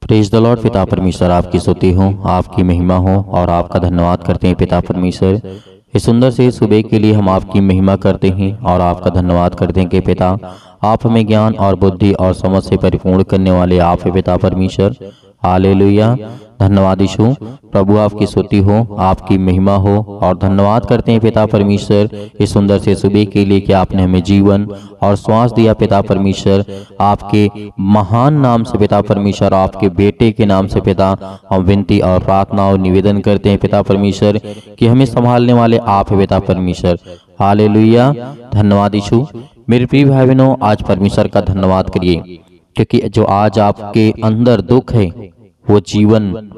Praise the Lord. पिता परमेश्वर आपकी स्तुति हो, आपकी महिमा हो और आपका धन्यवाद करते हैं पिता परमेश्वर। इस सुंदर से सुबह के लिए हम आपकी महिमा करते हैं और आपका धन्यवाद करते हैं कि पिता आप हमें ज्ञान और बुद्धि और समझ से परिपूर्ण करने वाले आप है पिता परमेश्वर। हालेलुया। धन्यवाद यीशु। प्रभु आपकी स्तुति हो, आपकी महिमा हो और धन्यवाद करते हैं पिता परमेश्वर इस सुंदर से सुबह के लिए कि आपने हमें जीवन और श्वास दिया पिता परमेश्वर। आपके महान नाम से पिता परमेश्वर, आपके बेटे के नाम से पिता हम विनती और प्रार्थना और निवेदन करते हैं पिता परमेश्वर कि हमें संभालने वाले आप है पिता परमेश्वर। हालेलुया। धन्यवाद यीशु। मेरे प्रिय भाई बहनों, आज परमेश्वर का धन्यवाद करिए क्योंकि जो आज आपके अंदर दुख है वो जीवन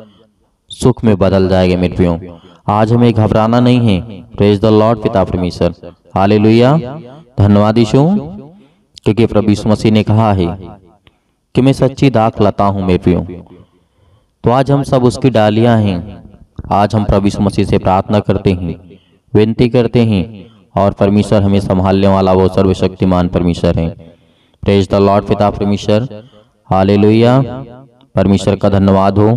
सुख में बदल जाएगा। मेरे प्रियो, आज हमें घबराना नहीं है। प्रेज द लॉर्ड पिता परमेश्वर। हालेलुया। धन्यवाद यीशु क्योंकि प्रभु यीशु मसीह ने कहा है कि मैं सच्ची दाख लता हूं। मेरे प्रियो, तो आज हम सब उसकी डालियां हैं। आज हम प्रभु यीशु मसीह से प्रार्थना करते हैं, विनती करते हैं और परमेश्वर हमें संभालने वाला वो सर्वशक्तिमान परमेश्वर है। प्रेज द लॉर्ड पिता परमेश्वर। हालेलुया। परमेश्वर का धन्यवाद हो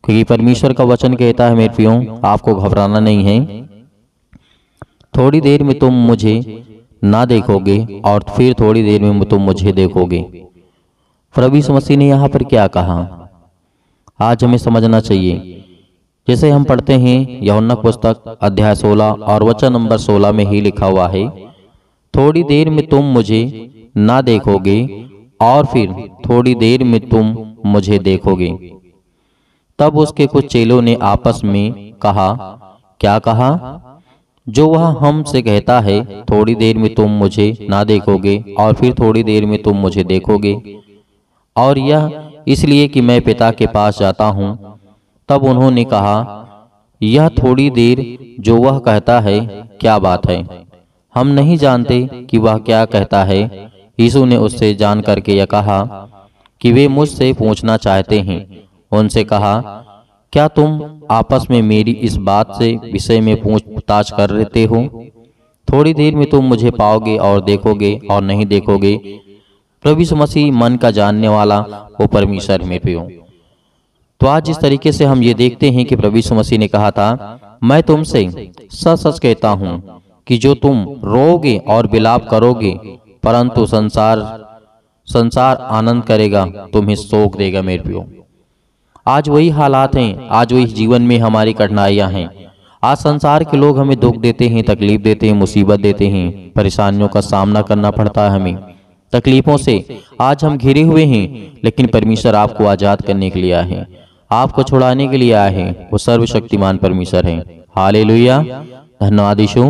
क्योंकि परमेश्वर का वचन कहता है मेरे प्रियो, आपको घबराना नहीं है। थोड़ी देर में तुम मुझे ना देखोगे और फिर थोड़ी देर में तुम मुझे देखोगे। प्रभु यीशु मसीह ने यहाँ पर क्या कहा, आज हमें समझना चाहिए। जैसे हम पढ़ते हैं यूहन्ना पुस्तक अध्याय 16 और वचन नंबर 16 में ही लिखा हुआ है, थोड़ी देर में तुम मुझे ना देखोगे और फिर थोड़ी देर में तुम मुझे देखोगे। तब उसके कुछ चेलों ने आपस में कहा, क्या कहा? जो वह हमसे कहता है थोड़ी देर में तुम मुझे ना देखोगे और फिर थोड़ी देर में तुम मुझे देखोगे, और यह इसलिए कि मैं पिता के पास जाता हूँ। तब उन्होंने कहा, यह थोड़ी देर जो वह कहता है क्या बात है? हम नहीं जानते कि वह क्या कहता है। यीशु ने उससे जान करके यह कहा कि वे मुझसे पूछना चाहते हैं। उनसे कहा, क्या तुम आपस में मेरी इस बात से विषय में पूछताछ कर लेते हो? थोड़ी देर में तुम मुझे पाओगे और देखोगे और नहीं देखोगे। प्रभु यीशु मसीह मन का जानने वाला वो परमेश्वर में प्रियो। तो आज इस तरीके से हम ये देखते हैं कि प्रभु यीशु मसीह ने कहा था, मैं तुमसे सच सच कहता हूँ कि जो तुम रोओगे और विलाप करोगे, परंतु संसार आनंद करेगा, तुम्हें शोक देगा। मेरे प्रियो, आज वही हालात हैं, आज वही जीवन में हमारी कठिनाइयां हैं। आज संसार के लोग हमें दुख देते हैं, तकलीफ देते हैं, मुसीबत देते हैं, परेशानियों का सामना करना पड़ता है हमें, तकलीफों से आज हम घिरे हुए हैं। लेकिन परमेश्वर आपको आजाद करने के लिए आए हैं, आपको छुड़ाने के लिए आए हैं। वो सर्वशक्तिमान परमेश्वर है। हालेलुया। धन्यवाद यीशु।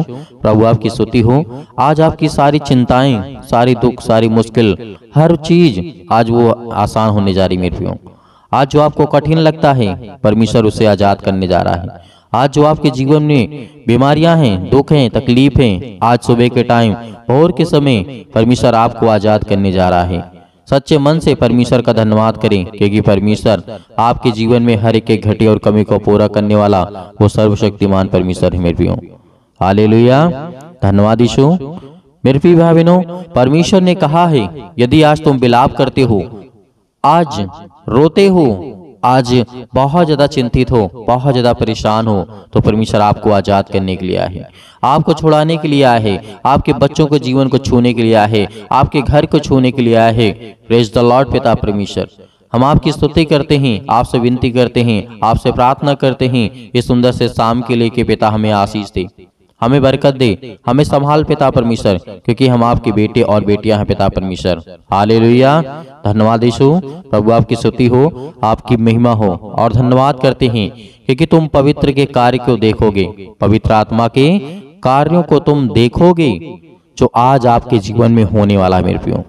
प्रभु आपकी स्तुति हो। आज आपकी सारी चिंताएं, सारी दुख, सारी मुश्किल, हर चीज आज वो आसान होने जा रही। मेरे प्रियो, आज जो आपको कठिन लगता है परमेश्वर उसे आजाद करने जा रहा है। आज जो आपके जीवन में बीमारियां हैं, दुख हैं, तकलीफ हैं, आज सुबह के टाइम भोर के समय परमेश्वर आपको आजाद करने जा रहा है। सच्चे मन से परमेश्वर का धन्यवाद करें क्योंकि परमेश्वर आपके जीवन में हर एक घटी और कमी को पूरा करने वाला वो सर्वशक्तिमान परमेश्वर है। मेरे प्रियो, हालेलुया। धन्यवाद यीशु। मेरे प्रिय भाई बहनों, परमेश्वर ने कहा है, यदि आज तुम विलाप करते हो, आज रोते हो, आज बहुत ज्यादा चिंतित हो, बहुत ज्यादा परेशान हो, तो परमेश्वर आपको आजाद करने के लिए आए हैं, आपको छुड़ाने के लिए आए हैं, आपके बच्चों के जीवन को छूने के लिए आए हैं, आपके घर को छूने के लिए आए हैं। प्रेज द लॉर्ड पिता परमेश्वर। हम आपकी स्तुति करते हैं, आपसे विनती करते हैं, आपसे प्रार्थना करते हैं इस सुंदर से शाम के लिए कि पिता हमें आशीष दे, हमें बरकत दे, हमें संभाल पिता परमेश्वर, क्योंकि हम आपके बेटे और बेटियां हैं पिता परमेश्वर। हालेलुया। धन्यवाद यीशु। प्रभु आपकी स्तुति हो, आपकी महिमा हो और धन्यवाद करते हैं क्योंकि तुम पवित्र के कार्य को देखोगे, पवित्र आत्मा के कार्यों को तुम देखोगे जो आज आपके जीवन में होने वाला है। मेरे प्रियो,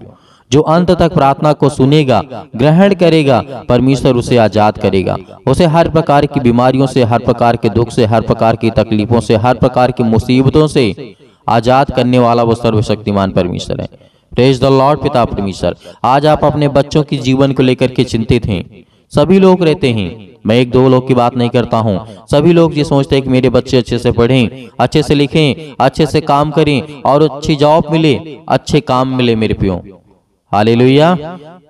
जो अंत तक प्रार्थना को सुनेगा, ग्रहण करेगा, परमेश्वर उसे आजाद करेगा, उसे हर प्रकार की बीमारियों से, हर प्रकार के दुख से, हर प्रकार की तकलीफों से, हर प्रकार की मुसीबतों से आजाद करने वाला वो सर्वशक्तिमान परमेश्वर है। प्रेज द लॉर्ड पिता परमेश्वर। आज आप अपने बच्चों के जीवन को लेकर के चिंतित हैं। सभी लोग रहते हैं, मैं एक दो लोग की बात नहीं करता हूँ, सभी लोग ये सोचते हैं कि मेरे बच्चे अच्छे से पढ़ें, अच्छे से लिखें, अच्छे से काम करें और अच्छी जॉब मिले, अच्छे काम मिले। मेरे प्रियो, हालेलुया।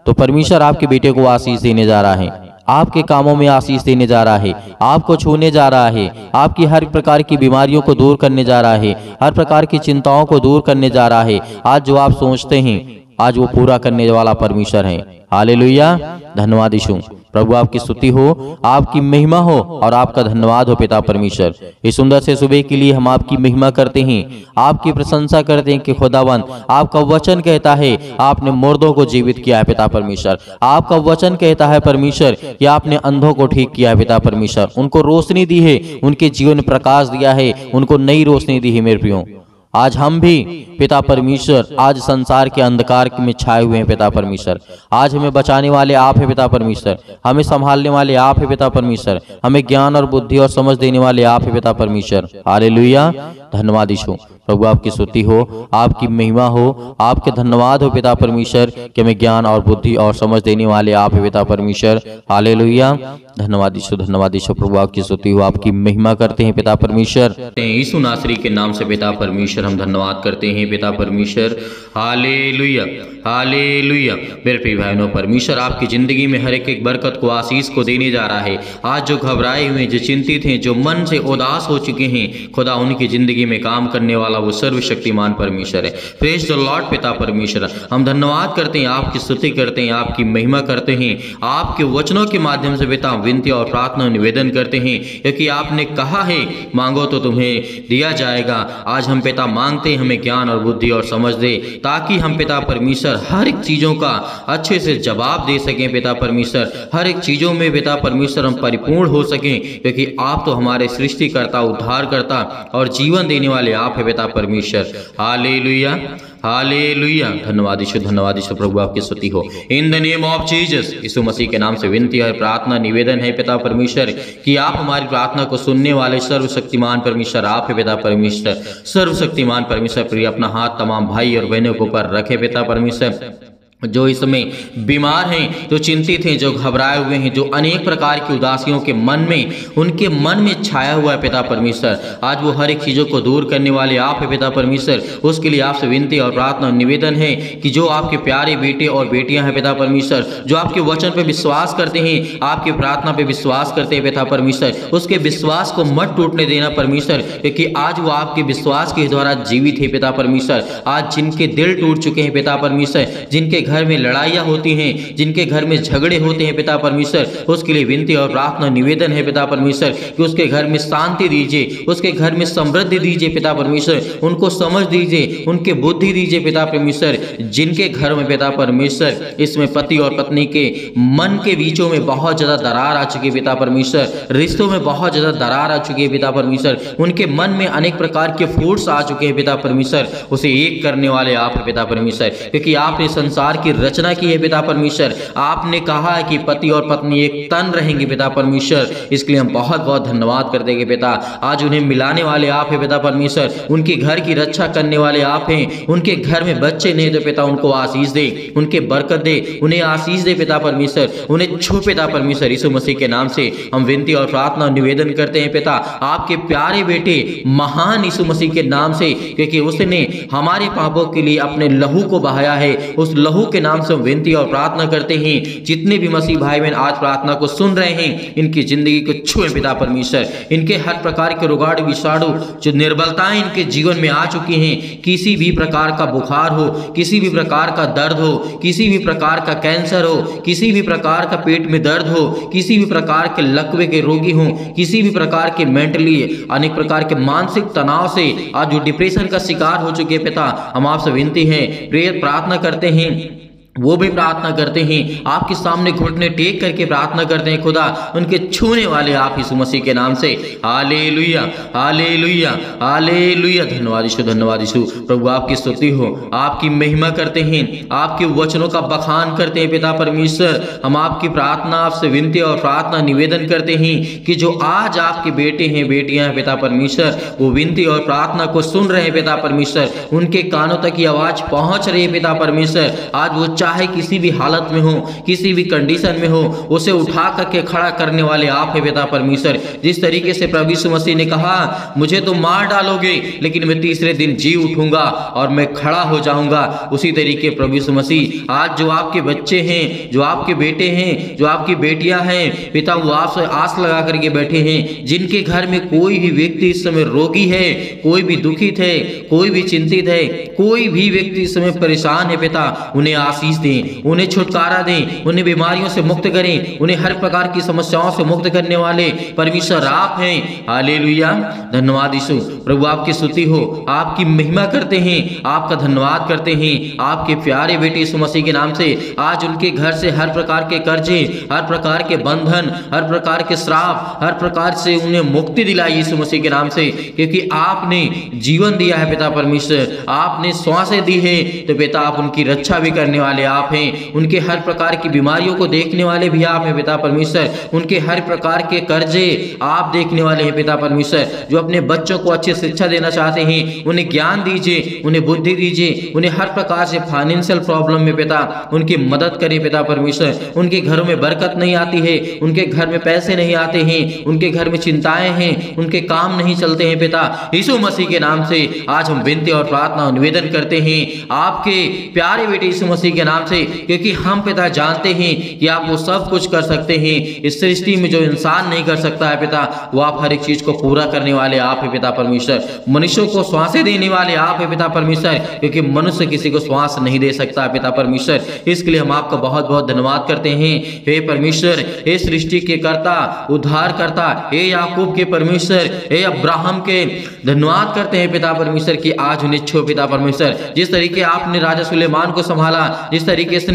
तो परमेश्वर आपके बेटे को आशीष देने जा रहा है, आपके कामों में आशीष देने जा रहा है, आपको छूने जा रहा है, आपकी हर प्रकार की बीमारियों को दूर करने जा रहा है, हर प्रकार की चिंताओं को दूर करने जा रहा है। आज जो आप सोचते हैं आज वो पूरा करने वाला परमेश्वर है। हालेलुया, धन्यवाद यीशु। प्रभु आपकी स्तुति हो, आपकी महिमा हो और आपका धन्यवाद हो पिता परमेश्वर। इस सुंदर से सुबह के लिए हम आपकी महिमा करते हैं, आपकी प्रशंसा करते हैं कि खुदावन आपका वचन कहता है आपने मुर्दों को जीवित किया है पिता परमेश्वर। आपका वचन कहता है परमेश्वर कि आपने अंधों को ठीक किया है पिता परमेश्वर। उनको रोशनी दी है, उनके जीवन में प्रकाश दिया है, उनको नई रोशनी दी है मेरे प्रियो। आज हम भी पिता परमेश्वर आज संसार के अंधकार में छाए हुए हैं पिता परमेश्वर। आज हमें बचाने वाले आप है पिता परमेश्वर, हमें संभालने वाले आप है पिता परमेश्वर, हमें ज्ञान और बुद्धि और समझ देने वाले आप है पिता परमेश्वर। हालेलुया, धन्यवाद यीशु। प्रभु आपकी स्तुति हो, आपकी महिमा हो, आपके धन्यवाद हो पिता परमेश्वर कि हमें ज्ञान और बुद्धि और समझ देने वाले आप है पिता परमेश्वर। हालेलुया, धन्यवाद यीशु, धन्यवाद यीशु। प्रभु आपकी स्तुति हो, आपकी महिमा करते हैं पिता परमेश्वर। यीशु नासरी के नाम से पिता परमेश्वर हम धन्यवाद करते हैं पिता परमेश्वर। Hallelujah, hallelujah. मेरे प्रिय भाइयों, परमेश्वर आपकी जिंदगी में हर एक बरकत को आशीष को देने जा रहा है। आज जो घबराए हुए, जो चिंतित हैं, जो मन से उदास हो चुके हैं, खुदा उनकी जिंदगी में काम करने वाला वो सर्वशक्तिमान परमेश्वर है। प्रेज द लॉर्ड पिता परमेश्वर। हम धन्यवाद करते हैं, आपकी स्तुति करते हैं, आपकी महिमा करते हैं, आपके वचनों के माध्यम से पिता विनती और प्रार्थना निवेदन करते हैं, क्योंकि आपने कहा है मांगो तो तुम्हें दिया जाएगा। आज हम पिता मांगते हैं हमें ज्ञान और बुद्धि और समझ दे, ताकि हम पिता परमेश्वर हर एक चीजों का अच्छे से जवाब दे सकें पिता परमेश्वर। हर एक चीजों में पिता परमेश्वर हम परिपूर्ण हो सकें, क्योंकि आप तो हमारे सृष्टिकर्ता, उद्धारकर्ता और जीवन देने वाले आप है पिता परमेश्वर। हालेलुया, हालेलुया, धन्यवाद यीशु, धन्यवाद यीशु। प्रभु आपकी स्तुति हो। In the name of Jesus, यीशु मसीह के नाम से विनती है, प्रार्थना निवेदन है पिता परमेश्वर कि आप हमारी प्रार्थना को सुनने वाले सर्वशक्तिमान परमेश्वर आप है पिता परमेश्वर। सर्वशक्तिमान परमेश्वर प्रिय अपना हाथ तमाम भाई और बहनों के ऊपर रखे पिता परमेश्वर, जो इस समय बीमार हैं, जो चिंतित हैं, जो घबराए हुए हैं, जो अनेक प्रकार की उदासियों के मन में, उनके मन में छाया हुआ है पिता परमेश्वर। आज वो हर एक चीज़ों को दूर करने वाले आप है पिता परमेश्वर। उसके लिए आपसे विनती और प्रार्थना निवेदन है कि जो आपके प्यारे बेटे और बेटियां हैं पिता परमेश्वर, जो आपके वचन पे विश्वास करते हैं, आपकी प्रार्थना पे विश्वास करते हैं पिता परमेश्वर, उसके विश्वास को मत टूटने देना परमेश्वर, क्योंकि आज वो आपके विश्वास के द्वारा जीवित है पिता परमेश्वर। आज जिनके दिल टूट चुके हैं पिता परमेश्वर, जिनके घर में लड़ाइयाँ होती हैं, जिनके घर में झगड़े होते हैं पिता परमेश्वर, उसके लिए विनती और प्रार्थना निवेदन है पिता परमेश्वर कि उसके घर में शांति दीजिए, उसके घर में समृद्धि दीजिए पिता परमेश्वर, उनको समझ दीजिए, उनके बुद्धि दीजिए पिता परमेश्वर। जिनके घर में पिता परमेश्वर इसमें पति और पत्नी के मन के बीचों में बहुत ज्यादा दरार आ चुकी है पिता परमेश्वर, रिश्तों में बहुत ज्यादा दरार आ चुकी है पिता परमेश्वर, उनके मन में अनेक प्रकार के फूट्स आ चुके हैं पिता परमेश्वर, उसे एक करने वाले आप है पिता परमेश्वर, क्योंकि आपने संसार की रचना की है पिता परमेश्वर। आपने कहा है कि पति और पत्नी एक तन रहेंगे पिता परमेश्वर। इसके लिए हम बहुत बहुत धन्यवाद करते हैं पिता। आज उन्हें मिलाने वाले आप हैं पिता परमेश्वर, उनके घर की रक्षा करने वाले आप हैं। उनके घर में बच्चे नहीं तो पिता उनको आशीष दे, उनके बरकत दे, उन्हें आशीष दे पिता परमेश्वर, उन्हें छू पिता परमेश्वर। यीशु मसीह के नाम से हम विनती और प्रार्थना निवेदन करते हैं पिता, आपके प्यारे बेटे महान यीशु मसीह के नाम से, क्योंकि उसने हमारे पापों के लिए अपने लहू को बहाया है। उस लहू के नाम से हम विनती और प्रार्थना करते हैं, जितने भी मसीह भाई बहन आज प्रार्थना को सुन रहे हैं, इनकी जिंदगी को छुए पिता परमेश्वर। इनके हर प्रकार के रोगाड़ विषाणु, जो निर्बलताएं इनके जीवन में आ चुकी हैं, किसी भी प्रकार का बुखार हो, किसी भी प्रकार का दर्द हो, किसी भी प्रकार का कैंसर हो, किसी भी प्रकार का पेट में दर्द हो, किसी भी प्रकार के लकवे के रोगी हो, किसी भी प्रकार के मेंटली अनेक प्रकार के मानसिक तनाव से आज जो डिप्रेशन का शिकार हो चुके पिता, हम आपसे विनती है, प्रेयर प्रार्थना करते हैं, वो भी प्रार्थना करते हैं, आपके सामने घुटने टेक करके प्रार्थना करते हैं खुदा, उनके छूने वाले आप यीशु मसीह के नाम से। हालेलुया, हालेलुया, हालेलुया, धन्यवाद यीशु, धन्यवाद यीशु। प्रभु आपकी स्तुति हो, आपकी महिमा करते हैं, आपके वचनों का बखान करते हैं पिता परमेश्वर। हम आपकी प्रार्थना, आपसे विनती और प्रार्थना निवेदन करते हैं कि जो आज आपके बेटे हैं, बेटियां हैं पिता परमेश्वर, वो विनती और प्रार्थना को सुन रहे हैं पिता परमेश्वर, उनके कानों तक की आवाज पहुंच रही है पिता परमेश्वर। आज वो चाहे किसी भी हालत में हो, किसी भी कंडीशन में हो, उसे उठा करके खड़ा करने वाले आप है पिता परमेश्वर। जिस तरीके से प्रभु यीशु मसीह ने कहा मुझे तो मार डालोगे लेकिन मैं तीसरे दिन जी उठूंगा और मैं खड़ा हो जाऊंगा, उसी तरीके प्रभु यीशु मसीह आज जो आपके बच्चे हैं, जो आपके बेटे हैं, जो आपकी बेटियां हैं पिता, वो आपसे आस लगा करके बैठे हैं। जिनके घर में कोई भी व्यक्ति इस समय रोगी है, कोई भी दुखित है, कोई भी चिंतित है, कोई भी व्यक्ति इस समय परेशान है पिता, उन्हें आशीष दें, उन्हें छुटकारा दें, उन्हें बीमारियों से मुक्त करें, उन्हें हर प्रकार की समस्याओं से मुक्त करने वाले परमेश्वर आप हैं। हालेलुया, धन्यवाद यीशु। प्रभु आपकी स्तुति हो, आपकी महिमा करते हैं, आपका धन्यवाद करते हैं। आपके प्यारे बेटे यीशु मसीह के नाम से आज उनके घर से हर प्रकार के कर्जे, हर प्रकार के बंधन, हर प्रकार के श्राप, हर प्रकार से उन्हें मुक्ति दिलाई यीशु मसीह के नाम से, क्योंकि आपने जीवन दिया है पिता परमेश्वर, आपने श्वासें दी है, तो पिता आप उनकी रक्षा भी करने वाले आप हैं। उनके हर प्रकार की बीमारियों को देखने वाले भी आप हैं पिता परमेश्वर। उनके हर प्रकार के कर्जे आप देखने वाले हैं पिता परमेश्वर। जो अपने बच्चों को अच्छी शिक्षा देना चाहते हैं, उन्हें ज्ञान दीजिए, उन्हें बुद्धि दीजिए, उन्हें हर प्रकार से फाइनेंशियल प्रॉब्लम में पिता उनकी मदद करें पिता परमेश्वर। उनके घरों में बरकत नहीं आती है, उनके घर में पैसे नहीं आते हैं, उनके घर में चिंताएं हैं, उनके काम नहीं चलते हैं पिता, यीशु मसीह के नाम से आज हम विनती और प्रार्थना और निवेदन करते हैं आपके प्यारे बेटे यीशु मसीह के नाम से, क्योंकि हम पिता जानते हैं कि आप वो सब कुछ कर सकते हैं। इस सृष्टि में जो इंसान नहीं कर सकता है पिता, वो आप हर एक चीज को पूरा करने वाले आप है पिता परमेश्वर। मनुष्यों को श्वासें देने वाले आप है पिता परमेश्वर, क्योंकि मनुष्य किसी को श्वास नहीं दे सकता है पिता परमेश्वर। इसके लिए हम आपका बहुत बहुत धन्यवाद करते हैं। हे परमेश्वर, हे सृष्टि के कर्ता, उद्धार करता, हे याकूब के परमेश्वर, हे अब्राहम के धन्यवाद करते हैं पिता परमेश्वर की आज उन्हें छो पिता परमेश्वर। जिस तरीके आपने राजा सुलेमान को संभाला, जिस तरीके से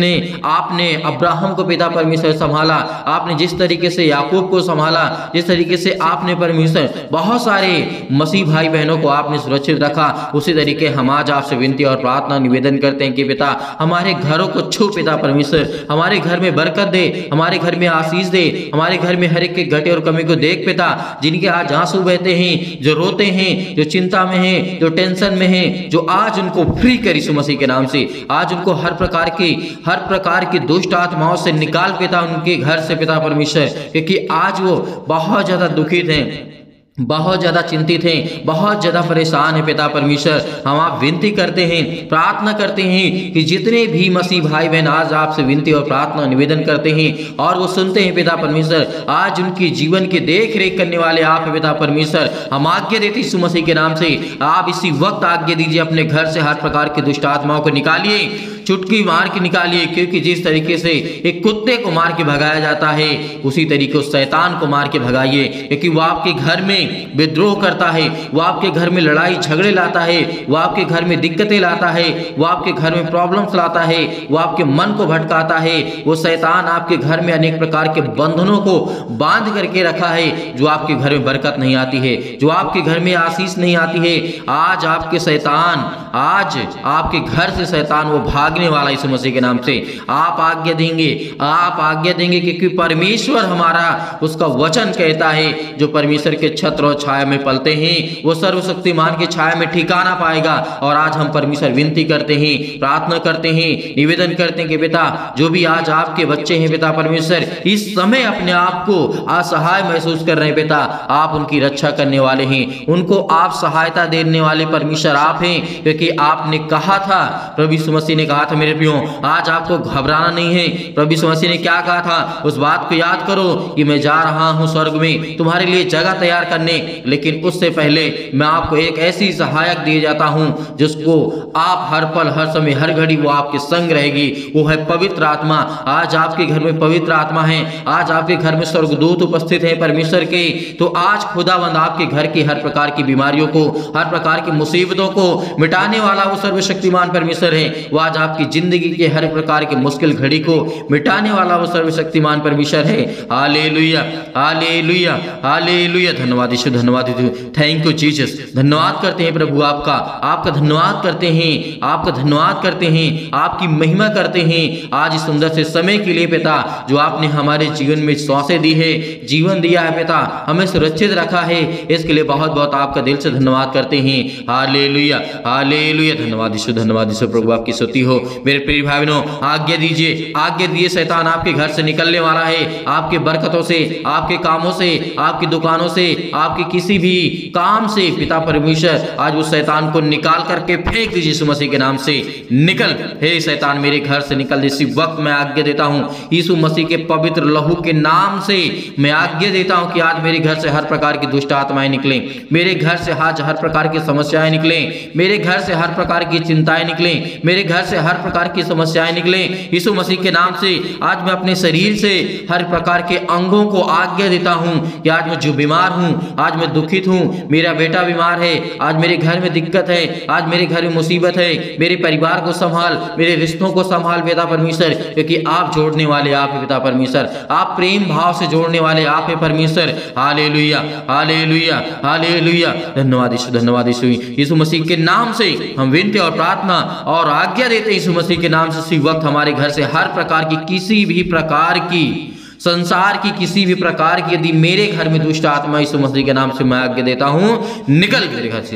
आपने अब्राहम को पिता परमेश्वर संभाला, आपने जिस तरीके से याकूब को संभाला, जिस तरीके से आपने परमेश्वर बहुत सारे मसीह भाई बहनों को आपने सुरक्षित रखा, उसी तरीके हम आज आपसे विनती और प्रार्थना निवेदन करते हैं कि पिता हमारे घरों को छू पिता परमेश्वर, हमारे घर में बरकत दे, हमारे घर में आशीष दे, हमारे घर में हर एक के घटे और कमी को देख पिता। जिनके आज आंसू बहते हैं, जो रोते हैं, जो चिंता में हैं, जो टेंशन में हैं, जो आज उनको फ्री कर यीशु मसीह के नाम से, आज उनको हर प्रकार की दुष्ट आत्माओं से निकाल पिता उनके घर से पिता परमेश्वर, क्योंकि आज वो बहुत ज्यादा दुखित हैं, बहुत ज्यादा चिंतित हैं, बहुत ज्यादा परेशान है पिता परमेश्वर। हम आप विनती करते हैं, प्रार्थना करते हैं कि जितने भी मसीह भाई बहन आज आपसे विनती और प्रार्थना निवेदन करते हैं और वो सुनते हैं पिता परमेश्वर, आज उनकी जीवन की देख रेख करने वाले आप है पिता परमेश्वर। हम आज्ञा देते यीशु मसीह के नाम से, आप इसी वक्त आज्ञा दीजिए, अपने घर से हर प्रकार की दुष्ट आत्माओं को निकालिए, चुटकी मार के निकालिए, क्योंकि जिस तरीके से एक कुत्ते को मार के भगाया जाता है, उसी तरीके उस शैतान को मार के भगाइए, क्योंकि वो आपके घर में विद्रोह करता है, वो आपके घर में लड़ाई झगड़े लाता है, वो आपके घर में दिक्कतें लाता है, वो आपके घर में प्रॉब्लम्स लाता है, वो आपके मन को भटकाता है। वो शैतान आपके घर में अनेक प्रकार के बंधनों को बांध करके रखा है, जो आपके घर में बरकत नहीं आती है, जो आपके घर में आशीष नहीं आती है। आज आपके शैतान, आज आपके घर से शैतान वो भागने वाला यीशु मसीह के नाम से। आप आज्ञा देंगे, आप आज्ञा देंगे, क्योंकि परमेश्वर हमारा उसका वचन कहता है, जो परमेश्वर के छत्र और छाया में पलते हैं वो सर्वशक्तिमान की छाया में ठिकाना पाएगा। और आज हम परमेश्वर विनती करते हैं, प्रार्थना करते हैं, निवेदन करते हैं कि पिता जो भी आज आपके बच्चे हैं पिता परमेश्वर, इस समय अपने आप को असहाय महसूस कर रहे हैं पिता, आप उनकी रक्षा करने वाले हैं, उनको आप सहायता देने वाले परमेश्वर आप हैं, क्योंकि आपने कहा था, प्रभु यीशु मसीह ने कहा था मेरे प्रियो, आज आपको घबराना नहीं है। प्रभु यीशु मसीह ने क्या कहा था, उस बात को याद करो कि मैं जा रहा हूं स्वर्ग में तुम्हारे लिए जगह तैयार करने, लेकिन उससे पहले मैं आपको एक ऐसी सहायक दिए जाता हूं जिसको आप हर पल हर समय हर घड़ी वो आपके संग रहेगी, वो है पवित्र आत्मा। आज आपके घर में पवित्र आत्मा है, आज आपके घर में स्वर्गदूत उपस्थित है परमेश्वर के। तो आज खुदावंद आपके घर की हर प्रकार की बीमारियों को, हर प्रकार की मुसीबतों को मिटाने वाला वो सर्वशक्तिमान परमेश्वर है। वो आज आपकी जिंदगी के हर प्रकार की मुश्किल घड़ी को मिटाने वाला वो सर्वशक्तिमान परमेश्वर है। Hallelujah, hallelujah, hallelujah. धन्यवाद यीशु, धन्यवाद यीशु, थैंक यू जीसस। धन्यवाद करते हैं प्रभु आपका, आपका धन्यवाद करते हैं, आपका धन्यवाद करते हैं, आपकी महिमा करते हैं आज इस सुंदर से समय के लिए पिता, जो आपने हमारे जीवन में श्वासें दी है, जीवन दिया है पिता, हमें सुरक्षित रखा है, इसके लिए बहुत बहुत आपका दिल से धन्यवाद करते हैं। Hallelujah, hallelujah. धन्यवाद यीशु, धन्यवाद यीशु। प्रभु आपकी स्तुति हो, मेरे प्रिय भाई बहनों, आज्ञा दीजिए, आज्ञा दीजिए, शैतान आपके घर से निकलने वाला है। आपके बरकतों से, आपके कामों से, आपकी दुकानों से, आपके किसी भी काम से पिता परमेश्वर आज उस शैतान को निकाल करके फेंक दीजिए यीशु मसीह के नाम से। निकल हे शैतान मेरे घर से निकल। इसी वक्त मैं आज्ञा देता हूं यीशु मसीह के पवित्र लहू के नाम से मैं आज्ञा देता हूं कि आज मेरे घर से हर प्रकार की दुष्ट आत्माएं निकलें, मेरे घर से आज हर प्रकार की समस्याएं निकलें, मेरे घर से हर प्रकार की चिंताएं निकलें, मेरे घर से हर प्रकार की समस्याएं निकलें यीशु मसीह के नाम से। आज मैं अपने शरीर से हर प्रकार के अंगों को आज्ञा देता हूं कि आज मैं जो बीमार हूं, आज मैं दुखित हूं, मेरा बेटा बीमार है, आज मेरे घर में दिक्कत है, आज मेरे घर में मुसीबत है, मेरे परिवार को संभाल, मेरे रिश्तों को संभाल पिता परमेश्वर, क्योंकि आप जोड़ने वाले आप है पिता परमेश्वर, आप प्रेम भाव से जोड़ने वाले आप है परमेश्वर। Hallelujah, hallelujah, hallelujah. धन्यवाद यीशु, धन्यवाद यीशु। यीशु मसीह के नाम से हम विनती और प्रार्थना और आज्ञा देते हैं यीशु मसीह के नाम से। इसी वक्त हमारे घर से हर प्रकार की किसी भी प्रकार की संसार की किसी भी प्रकार की यदि मेरे घर में दुष्ट आत्मा यीशु मसीह के नाम से मैं आज्ञा देता हूं, निकल मेरे घर से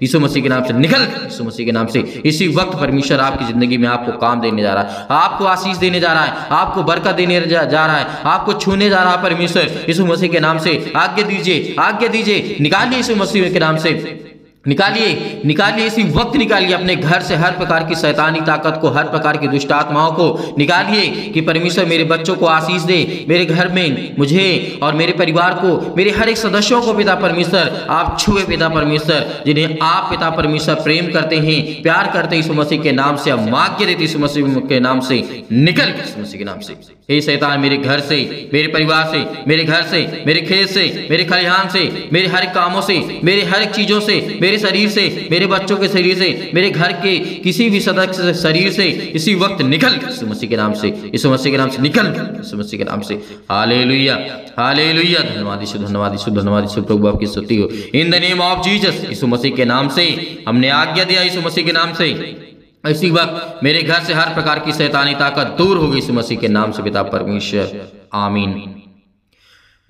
यीशु मसीह के नाम से, निकल यीशु मसीह के नाम से। इसी वक्त परमेश्वर आपकी जिंदगी में आपको काम देने जा रहा है, आपको आशीष देने जा रहा है, आपको बरकत देने जा रहा है, आपको छूने जा रहा है परमेश्वर यीशु मसीह के नाम से। आज्ञा दीजिए, आज्ञा दीजिए, निकालिए यीशु मसीह के नाम से, निकालिए, निकालिए, इसी वक्त निकालिए अपने घर से हर प्रकार की शैतानी ताकत को, हर प्रकार की दुष्ट आत्माओं को निकालिए कि परमेश्वर मेरे बच्चों को आशीष दे, मेरे घर में मुझे और मेरे परिवार को, मेरे हर एक सदस्यों को पिता परमेश्वर आप छुए पिता परमेश्वर, जिन्हें आप पिता परमेश्वर प्रेम करते हैं, प्यार करते हैं यीशु मसीह के नाम से। हम आज्ञा देते यीशु मसीह के नाम से, निकल यीशु मसीह के नाम से। हे शैतान मेरे घर से, मेरे परिवार से, मेरे घर से, मेरे खेत से, मेरे खलिहान से, मेरे हर एक कामों से, मेरे हर एक चीजों से, मेरे शरीर से, मेरे बच्चों के शरीर से, मेरे घर के किसी भी सदस्य शरीर से इसी वक्त निकल यीशु मसीह के नाम से, यीशु मसीह के नाम से निकल यीशु मसीह के नाम से। Hallelujah, hallelujah. धन्यवाद यीशु, धन्यवाद यीशु, धन्यवाद यीशु। प्रभु आपकी स्तुति हो। In the name of Jesus, यीशु मसीह के नाम से हमने आज्ञा दिया यीशु मसीह के नाम से। इसी वक्त मेरे घर से हर प्रकार की शैतानी ताकत दूर हो गई यीशु मसीह के नाम से पिता परमेश्वर, आमीन।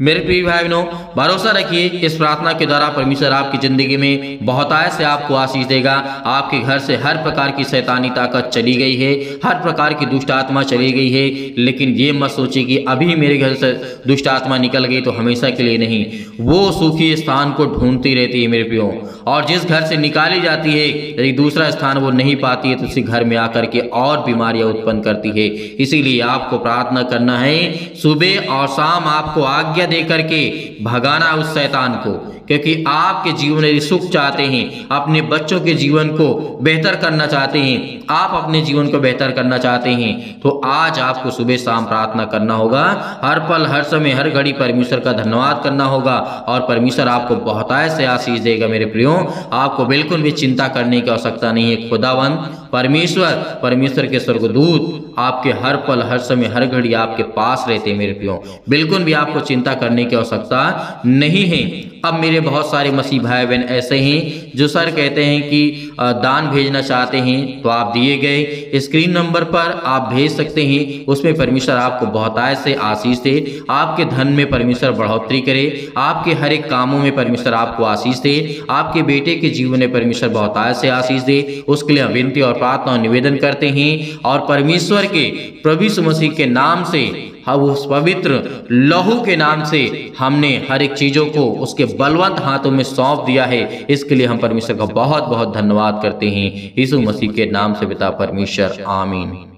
मेरे प्रिय भाई बहनों, भरोसा रखिए इस प्रार्थना के द्वारा परमेश्वर आपकी जिंदगी में बहुतायत से आपको आशीष देगा। आपके घर से हर प्रकार की शैतानी ताकत चली गई है, हर प्रकार की दुष्ट आत्मा चली गई है। लेकिन ये मत सोचिए कि अभी मेरे घर से दुष्ट आत्मा निकल गई तो हमेशा के लिए नहीं, वो सुखी स्थान को ढूंढती रहती है मेरे प्रियो। और जिस घर से निकाली जाती है यदि दूसरा स्थान वो नहीं पाती है तो उसी घर में आकर के और बीमारियां उत्पन्न करती है। इसीलिए आपको प्रार्थना करना है, सुबह और शाम आपको आज्ञा दे करके भगाना उस शैतान को, क्योंकि आपके जीवन में सुख चाहते हैं, अपने बच्चों के जीवन को बेहतर करना चाहते हैं, आप अपने जीवन को बेहतर करना चाहते हैं, तो आज आपको सुबह शाम प्रार्थना करना होगा। हर पल, हर समय, हर घड़ी परमेश्वर का धन्यवाद करना होगा और परमेश्वर आपको बहुतायत से आशीष देगा। मेरे प्रियो, आपको बिल्कुल भी चिंता करने की आवश्यकता नहीं है। खुदावंद परमेश्वर, परमेश्वर के स्वर्गदूत आपके हर पल, हर समय, हर घड़ी आपके पास रहते हैं। मेरे प्रियो, बिल्कुल भी आपको चिंता करने की आवश्यकता नहीं है। अब मेरे बहुत सारे मसीह भाई बहन ऐसे हैं जो सर कहते हैं कि दान भेजना चाहते हैं, तो आप दिए गए स्क्रीन नंबर पर आप भेज सकते हैं। उसमें परमेश्वर आपको बहुतायत से आशीष दे, आपके धन में परमेश्वर बढ़ोतरी करे, आपके हर एक कामों में परमेश्वर आपको आशीष दे, आपके बेटे के जीवन में परमेश्वर बहुतायत से आशीष दे। उसके लिए विनती और प्रार्थना और निवेदन करते हैं और परमेश्वर के प्रभु यीशु मसीह के नाम से, हम उस पवित्र लहू के नाम से हमने हर एक चीजों को उसके बलवंत हाथों में सौंप दिया है। इसके लिए हम परमेश्वर का बहुत बहुत धन्यवाद करते हैं। यीशु मसीह के नाम से पिता परमेश्वर, आमीन।